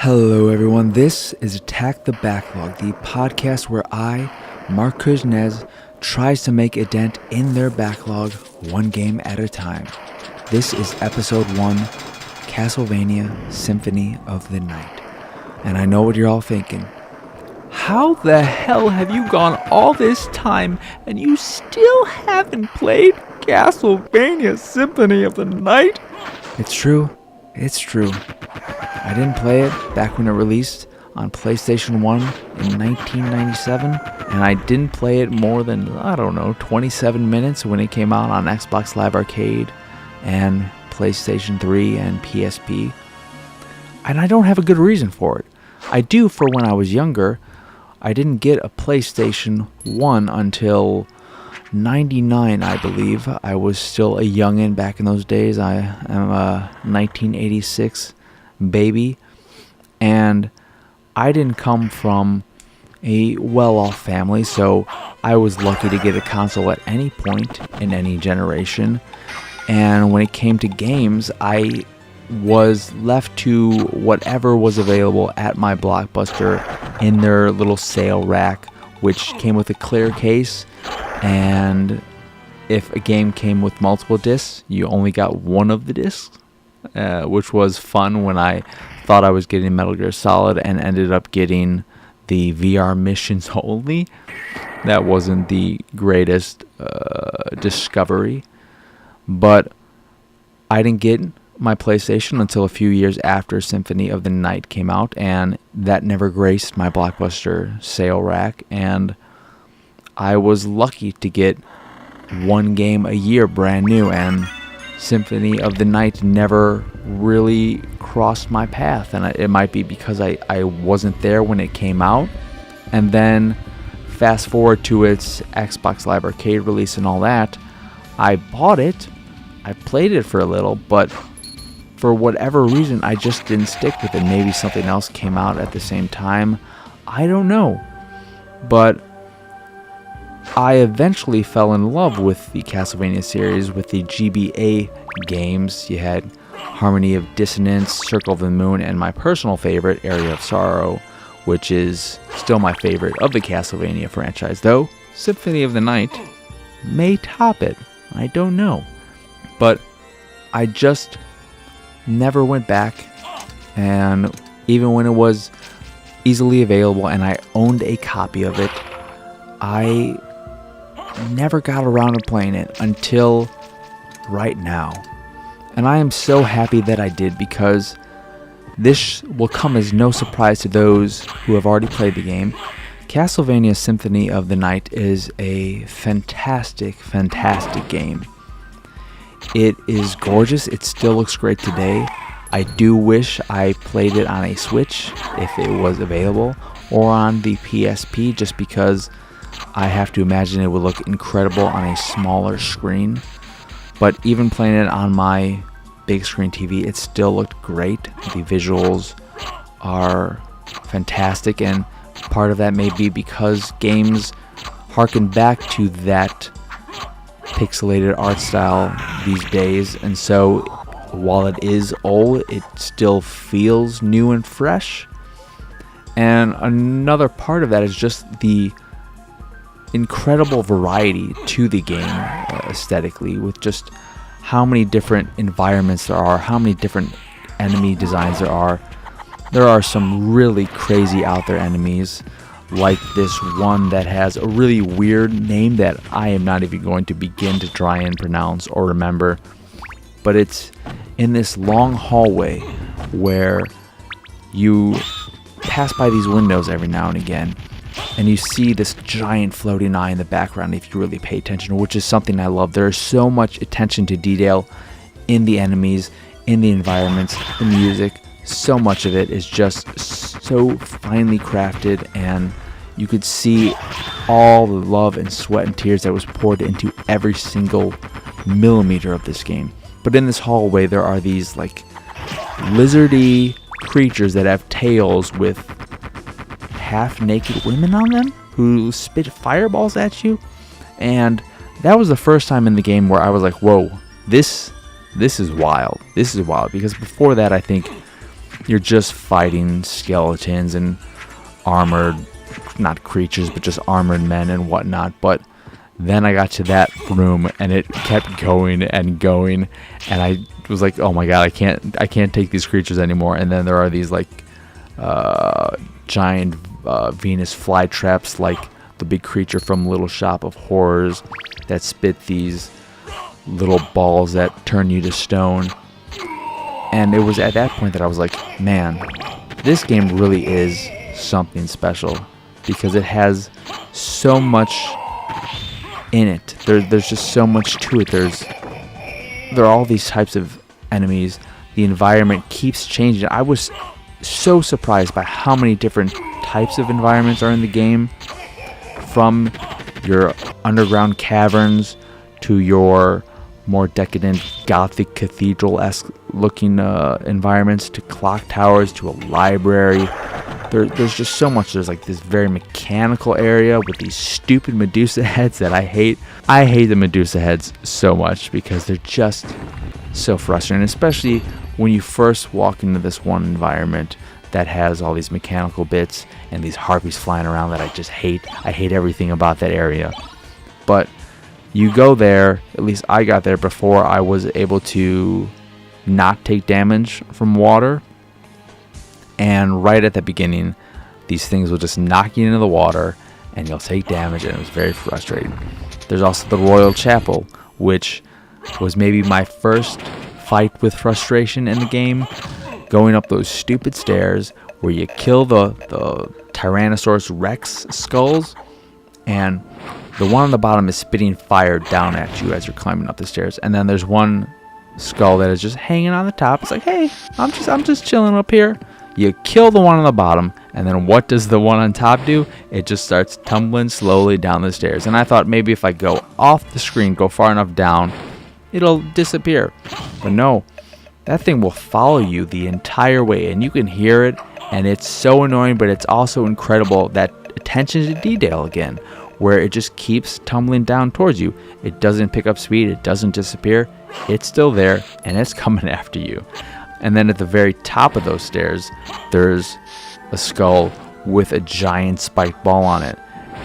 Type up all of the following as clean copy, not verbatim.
Hello everyone, this is Attack the Backlog, the podcast where I, Marc, tries to make a dent in their backlog one game at a time. This is episode 1, Castlevania Symphony of the Night. And I know what you're all thinking. How the hell have you gone all this time and you still haven't played Castlevania Symphony of the Night? It's true. I didn't play it back when it released on PlayStation 1 in 1997, and I didn't play it more than, 27 minutes when it came out on Xbox Live Arcade and PlayStation 3 and PSP. And I don't have a good reason for it. I do for when I was younger. I didn't get a PlayStation 1 until 99, I believe. I was still a youngin' back in those days. I am a 1986 baby, and I didn't come from a well-off family, so I was lucky to get a console at any point in any generation. And when it came to games, I was left to whatever was available at my Blockbuster in their little sale rack, which came with a clear case, and if a game came with multiple discs, you only got one of the discs, which was fun when I thought I was getting Metal Gear Solid and ended up getting the VR missions only. That wasn't the greatest discovery, but I didn't get my PlayStation until a few years after Symphony of the Night came out, and that never graced my Blockbuster sale rack, and I was lucky to get one game a year brand new, and Symphony of the Night never really crossed my path, and it might be because I wasn't there when it came out. And then fast forward to its Xbox Live Arcade release and all that, I bought it, I played it for a little, but for whatever reason I just didn't stick with it. Maybe something else came out at the same time, I don't know, but I eventually fell in love with the Castlevania series, with the GBA games. You had Harmony of Dissonance, Circle of the Moon, and my personal favorite, Area of Sorrow, which is still my favorite of the Castlevania franchise, though Symphony of the Night may top it. I don't know. But I just never went back, and even when it was easily available and I owned a copy of it, I never got around to playing it until right now. And I am so happy that I did, because this will come as no surprise to those who have already played the game. Castlevania Symphony of the Night is a fantastic game. It is gorgeous. It still looks great today. I do wish I played it on a Switch if it was available, or on the PSP, just because I have to imagine it would look incredible on a smaller screen. But even playing it on my big screen TV, it still looked great. The visuals are fantastic, and part of that may be because games harken back to that pixelated art style these days, and so while it is old, it still feels new and fresh. And another part of that is just the incredible variety to the game aesthetically, with just how many different environments there are, how many different enemy designs there are. There are some really crazy out there enemies, like this one that has a really weird name that I am not even going to begin to try and pronounce or remember. But it's in this long hallway where you pass by these windows every now and again, and you see this giant floating eye in the background if you really pay attention, which is something I love. There is so much attention to detail in the enemies, in the environments, the music. So much of it is just so finely crafted, and you could see all the love and sweat and tears that was poured into every single millimeter of this game. But in this hallway, there are these like lizardy creatures that have tails with half-naked women on them who spit fireballs at you. And that was the first time in the game where I was like, whoa, this is wild. This is wild. Because before that, I think you're just fighting skeletons and armored, not creatures, but just armored men and whatnot. But then I got to that room and it kept going and going, and I was like, oh my god, I can't take these creatures anymore. And then there are these like giant Venus flytraps, like the big creature from Little Shop of Horrors, that spit these little balls that turn you to stone. And it was at that point that I was like, man, this game really is something special, because it has so much in it. There's just so much to it. There are all these types of enemies. The environment keeps changing. I was so surprised by how many different types of environments are in the game, from your underground caverns to your more decadent gothic cathedral-esque looking environments, to clock towers, to a library. There's just so much. There's like this very mechanical area with these stupid Medusa heads that I hate. I hate the Medusa heads so much because they're just so frustrating, especially when you first walk into this one environment that has all these mechanical bits and these harpies flying around that I just hate. I hate everything about that area. But you go there, at least I got there before I was able to not take damage from water. And right at the beginning, these things will just knock you into the water and you'll take damage, and it was very frustrating. There's also the Royal Chapel, which was maybe my first fight with frustration in the game. Going up those stupid stairs where you kill the Tyrannosaurus Rex skulls, and the one on the bottom is spitting fire down at you as you're climbing up the stairs. And then there's one skull that is just hanging on the top. It's like, hey, I'm just chilling up here. You kill the one on the bottom, and then what does the one on top do? It just starts tumbling slowly down the stairs. And I thought maybe if I go off the screen, go far enough down, it'll disappear. But no, that thing will follow you the entire way, and you can hear it, and it's so annoying, but it's also incredible, that attention to detail again, where it just keeps tumbling down towards you. It doesn't pick up speed, it doesn't disappear, it's still there, and it's coming after you. And then at the very top of those stairs, there's a skull with a giant spiked ball on it.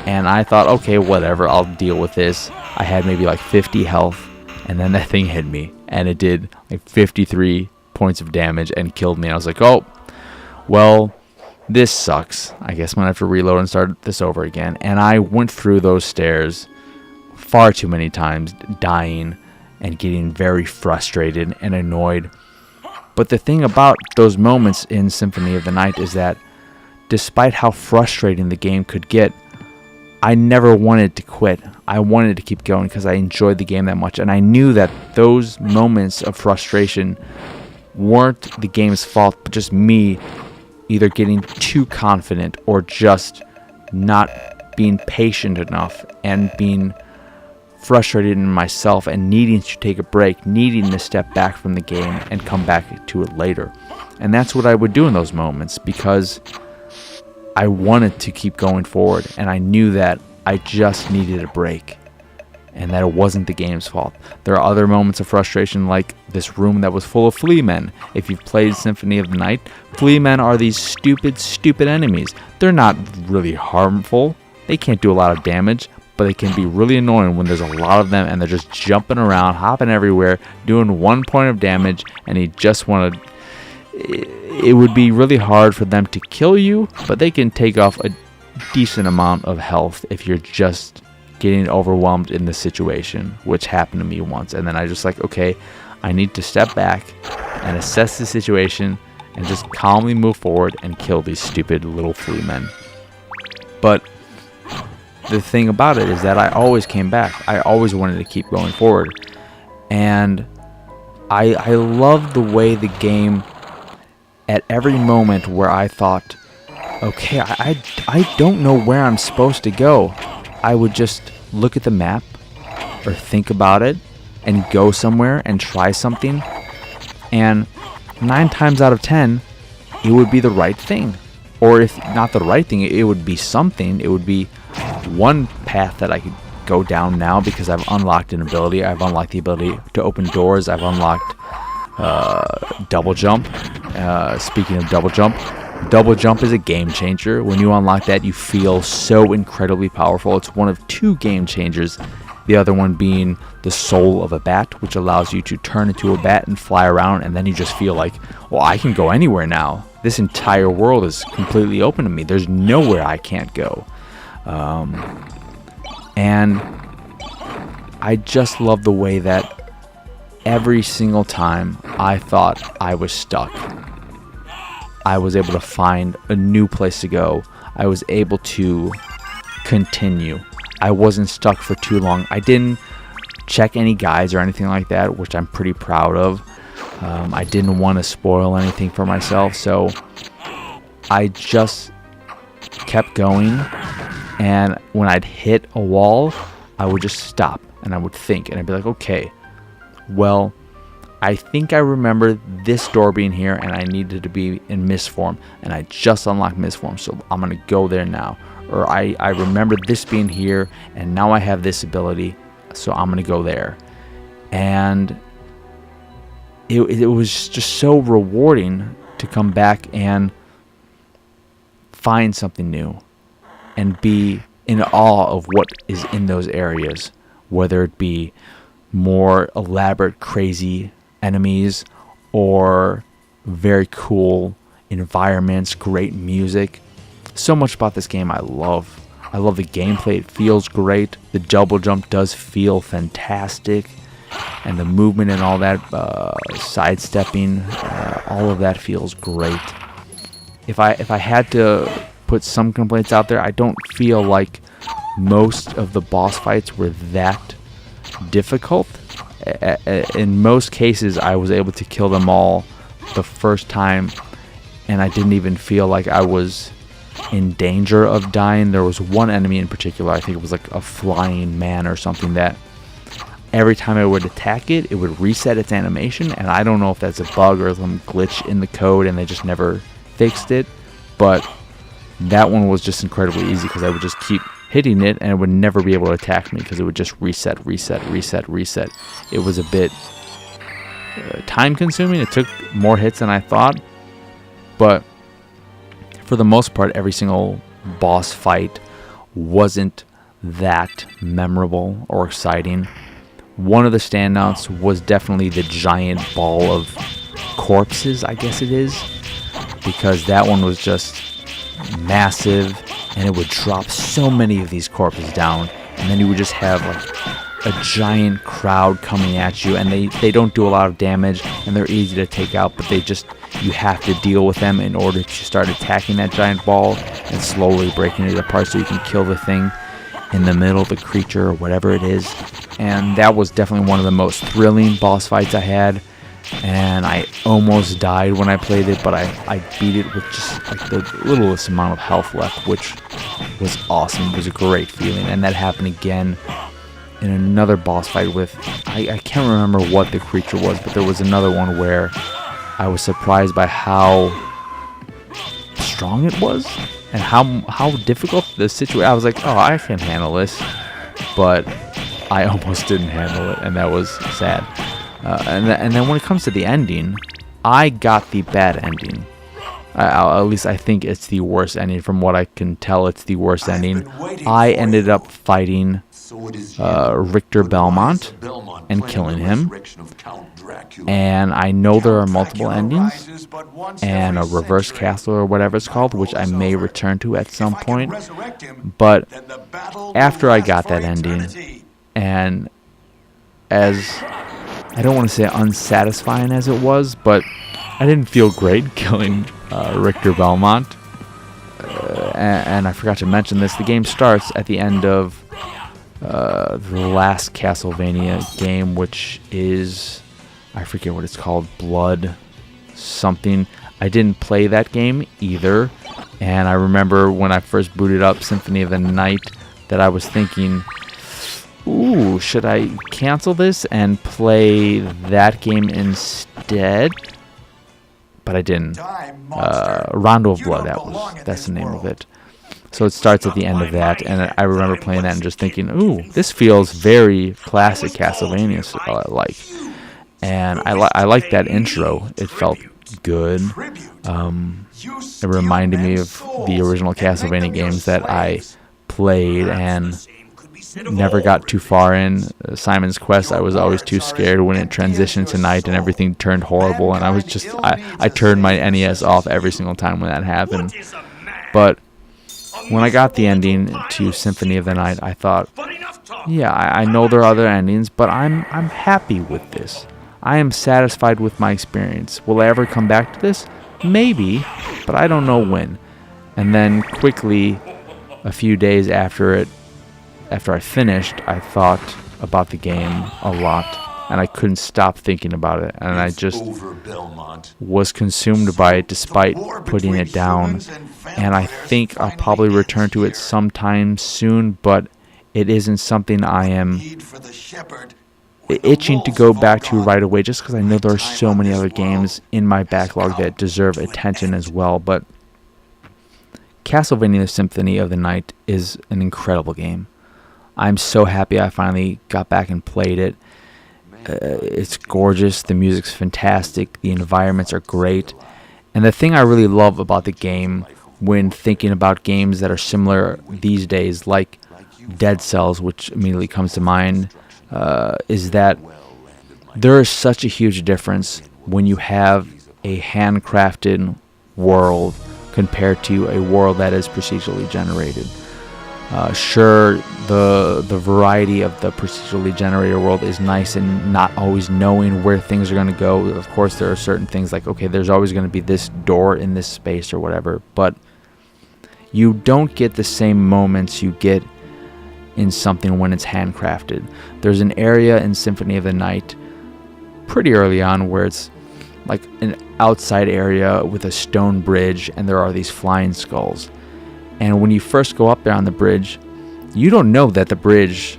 And I thought, okay, whatever, I'll deal with this. I had maybe like 50 health, and then that thing hit me, and it did like 53 points of damage and killed me. And I was like, oh, well, this sucks. I guess I'm going to have to reload and start this over again. And I went through those stairs far too many times, dying and getting very frustrated and annoyed. But the thing about those moments in Symphony of the Night is that despite how frustrating the game could get, I never wanted to quit. I wanted to keep going because I enjoyed the game that much. And I knew that those moments of frustration weren't the game's fault, but just me either getting too confident or just not being patient enough and being frustrated in myself and needing to take a break, needing to step back from the game and come back to it later. And that's what I would do in those moments, because I wanted to keep going forward, and I knew that I just needed a break and that it wasn't the game's fault. There are other moments of frustration, like this room that was full of flea men. If you've played Symphony of the Night, flea men are these stupid enemies. They're not really harmful. They can't do a lot of damage, but they can be really annoying when there's a lot of them and they're just jumping around, hopping everywhere, doing 1 point of damage, and you just want to... It would be really hard for them to kill you, but they can take off a decent amount of health if you're just getting overwhelmed in the situation, which happened to me once. And then I just like, okay, I need to step back and assess the situation and just calmly move forward and kill these stupid little flea men. But the thing about it is that I always came back. I always wanted to keep going forward. And I love the way the game, at every moment where I thought, okay, I don't know where I'm supposed to go, I would just look at the map or think about it and go somewhere and try something. And 9 times out of 10, it would be the right thing. Or if not the right thing, it would be something. It would be one path that I could go down now because I've unlocked an ability. I've unlocked the ability to open doors. I've unlocked double jump. Speaking of double jump is a game changer. When you unlock that, you feel so incredibly powerful. It's one of two game changers. The other one being the soul of a bat, which allows you to turn into a bat and fly around, and then you just feel like, well, I can go anywhere now. This entire world is completely open to me. There's nowhere I can't go. And I just love the way that every single time I thought I was stuck, I was able to find a new place to go. I was able to continue. I wasn't stuck for too long. I didn't check any guides or anything like that, which I'm pretty proud of. I didn't want to spoil anything for myself, so I just kept going. And when I'd hit a wall, I would just stop and I would think, and I'd be like, okay, well, I think I remember this door being here and I needed to be in mist form, and I just unlocked mist form, so I'm going to go there now. Or I remember this being here and now I have this ability, so I'm going to go there. And it was just so rewarding to come back and find something new and be in awe of what is in those areas, whether it be more elaborate, crazy enemies or very cool environments, great music. So much about this game I love. I love the gameplay. It feels great. The double jump does feel fantastic. And the movement and all that, sidestepping, all of that feels great. If I had to put some complaints out there, I don't feel like most of the boss fights were that difficult. In most cases, I was able to kill them all the first time, and I didn't even feel like I was in danger of dying. There was one enemy in particular, I think it was like a flying man or something, that every time I would attack it, it would reset its animation, and I don't know if that's a bug or some glitch in the code and they just never fixed it, but that one was just incredibly easy because I would just keep hitting it and it would never be able to attack me because it would just reset. It was a bit time consuming. It took more hits than I thought, but for the most part, every single boss fight wasn't that memorable or exciting. One of the standouts was definitely the giant ball of corpses, I guess it is, because that one was just massive, and it would drop so many of these corpses down, and then you would just have like a giant crowd coming at you, and they don't do a lot of damage, and they're easy to take out, but you have to deal with them in order to start attacking that giant ball and slowly breaking it apart so you can kill the thing in the middle, the creature or whatever it is. And that was definitely one of the most thrilling boss fights I had, and I almost died when I played it, but I beat it with just like the littlest amount of health left, which was awesome. It was a great feeling. And that happened again in another boss fight with, I can't remember what the creature was, but there was another one where I was surprised by how strong it was and how difficult the situation. I was like, oh, I can handle this, but I almost didn't handle it, and that was sad. And then when it comes to the ending, I got the bad ending. At least I think it's the worst ending. From what I can tell, it's the worst ending. I ended up fighting Richter Belmont and killing him. And I know there are multiple endings and a reverse castle or whatever it's called, which I may return to at some point. But after I got that ending, and as I don't want to say unsatisfying as it was, but I didn't feel great killing Richter Belmont. And I forgot to mention this, the game starts at the end of the last Castlevania game, which is, I forget what it's called, Blood something. I didn't play that game either, and I remember when I first booted up Symphony of the Night that I was thinking, ooh, should I cancel this and play that game instead? But I didn't. Rondo of Blood, that's the name of it. So it starts at the end of that, and I remember playing that and just thinking, ooh, this feels very classic Castlevania like. And I like that intro. It felt good. It reminded me of the original Castlevania games that I played and never got too far in. Simon's Quest, I was always too scared when it transitioned to night and everything turned horrible, and I turned my NES off every single time when that happened. But when I got the ending to Symphony of the Night, I thought, yeah, I know there are other endings, but I'm happy with this. I am satisfied with my experience. Will I ever come back to this? Maybe, but I don't know when. And then quickly, a few days after I finished, I thought about the game a lot, and I couldn't stop thinking about it, and I just was consumed by it despite putting it down. And I think I'll probably return to it sometime soon, but it isn't something I am itching to go back to right away, just because I know there are so many other games in my backlog that deserve attention as well. But Castlevania Symphony of the Night is an incredible game. I'm so happy I finally got back and played it. It's gorgeous, the music's fantastic, the environments are great, and the thing I really love about the game when thinking about games that are similar these days, like Dead Cells, which immediately comes to mind, is that there is such a huge difference when you have a handcrafted world compared to a world that is procedurally generated. Sure, the variety of the procedurally generated world is nice and not always knowing where things are going to go. Of course, there are certain things like, okay, there's always going to be this door in this space or whatever, but you don't get the same moments you get in something when it's handcrafted. There's an area in Symphony of the Night pretty early on where it's like an outside area with a stone bridge, and there are these flying skulls. And when you first go up there on the bridge, you don't know that the bridge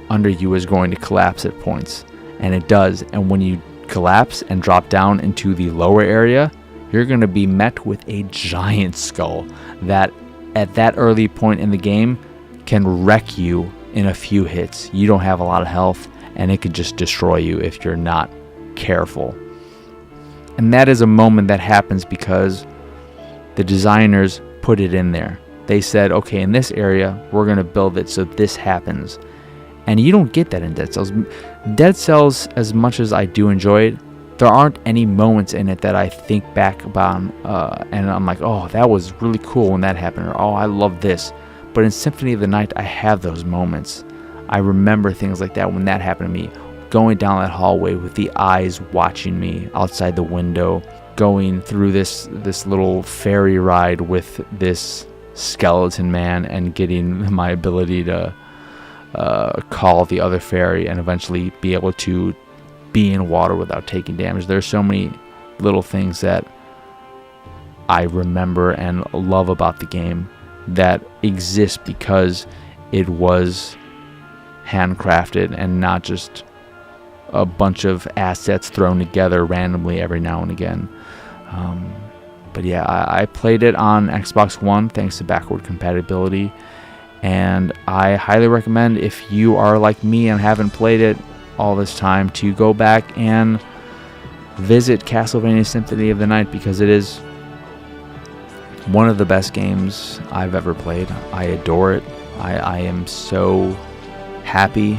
under you is going to collapse at points, and it does. And when you collapse and drop down into the lower area, you're going to be met with a giant skull that at that early point in the game can wreck you in a few hits. You don't have a lot of health, and it could just destroy you if you're not careful. And that is a moment that happens because the designers put it in there. They said, okay, in this area, we're going to build it so this happens. And you don't get that in Dead Cells. Dead Cells, as much as I do enjoy it, there aren't any moments in it that I think back about and I'm like, oh, that was really cool when that happened, or oh, I love this. But in Symphony of the Night, I have those moments. I remember things like that when that happened to me. Going down that hallway with the eyes watching me outside the window, going through this little ferry ride with this skeleton man and getting my ability to call the other ferry and eventually be able to be in water without taking damage. There's so many little things that I remember and love about the game that exist because it was handcrafted and not just a bunch of assets thrown together randomly every now and again. But yeah, I played it on Xbox One thanks to backward compatibility, and I highly recommend, if you are like me and haven't played it all this time, to go back and visit Castlevania Symphony of the Night, because it is one of the best games I've ever played. I adore it. I am so happy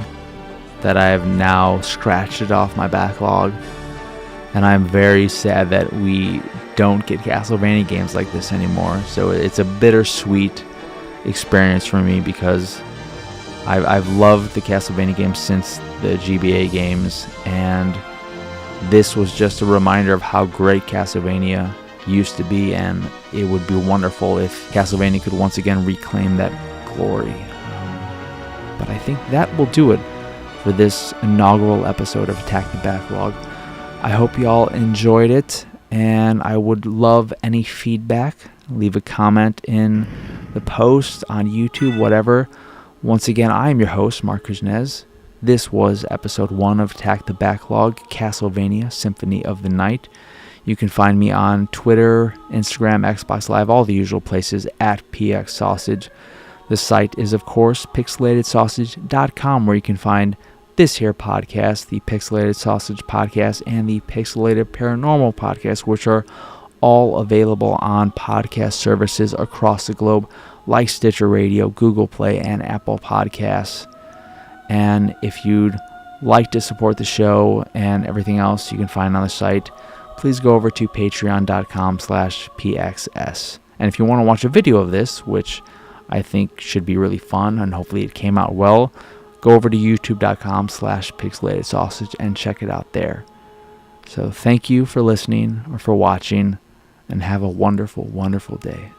that I have now scratched it off my backlog, and I'm very sad that we don't get Castlevania games like this anymore. So it's a bittersweet experience for me, because I've loved the Castlevania games since the GBA games, and this was just a reminder of how great Castlevania used to be, and it would be wonderful if Castlevania could once again reclaim that glory. But I think that will do it for this inaugural episode of Attack the Backlog. I hope y'all enjoyed it, and I would love any feedback. Leave a comment in the post on YouTube, whatever. Once again, I am your host, Marc. This was episode 1 of Attack the Backlog, Castlevania Symphony of the Night. You can find me on Twitter, Instagram, Xbox Live, all the usual places, at PXSausage. The site is, of course, pixelatedsausage.com, where you can find this here podcast, the Pixelated Sausage Podcast and the Pixelated Paranormal Podcast, which are all available on podcast services across the globe like Stitcher Radio, Google Play, and Apple Podcasts. And if you'd like to support the show and everything else you can find on the site, please go over to patreon.com/pxs. And if you want to watch a video of this, which I think should be really fun and hopefully it came out well, go over to youtube.com/pixelated sausage and check it out there. So thank you for listening or for watching, and have a wonderful, wonderful day.